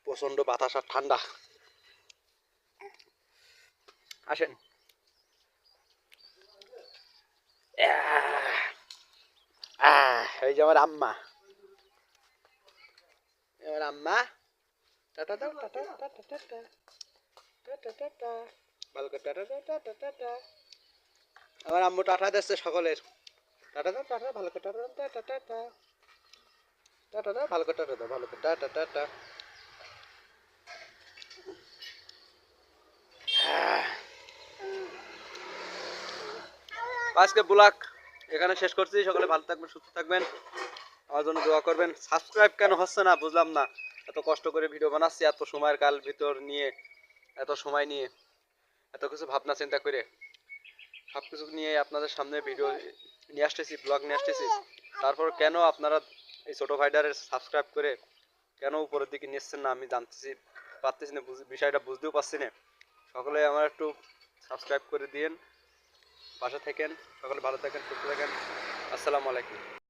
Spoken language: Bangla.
প্রচন্ড বাতাস আর ঠান্ডা। আসেন। এই যে আমার আম্মা, আমার আম্মা টাটা দাও, tata tata tata tata tata, ভালো করে টাটা টাটা টাটা টাটা। আমার আম্মু টাটা দিচ্ছে সকলের, টাটা দাও, টাটা ভালো করে টাটা দাও, টাটা টাটা টাটা দাও, ভালো করে টাটা দাও, ভালো করে টাটা টাটা। আজকে ব্লগ এখানে শেষ করছি। সকলে ভালো থাকবেন, সুস্থ থাকবেন, আমার জন্য দোয়া করবেন। সাবস্ক্রাইব কেন হচ্ছে না বুঝলাম না। এত কষ্ট করে ভিডিও বানাচ্ছি, এত সময়ের কাল ভিতর নিয়ে, এত সময় নিয়ে, এত কিছু ভাবনা চিন্তা করে সব কিছু নিয়ে আপনাদের সামনে ভিডিও নিয়ে আসতেছি, ব্লগ নিয়ে আসতেছি। তারপর কেন আপনারা এই ছোটো ভাইডারের সাবস্ক্রাইব করে কেন উপরের দিকে নিচ্ছেন না আমি জানতেছি পারতেছি না, বিষয়টা বুঝতেও পারছি না। সকলে আমার একটু সাবস্ক্রাইব করে দিন, পাশে থাকেন। সকলে ভালো থাকেন, সুস্থ থাকেন। আসসালামু আলাইকুম।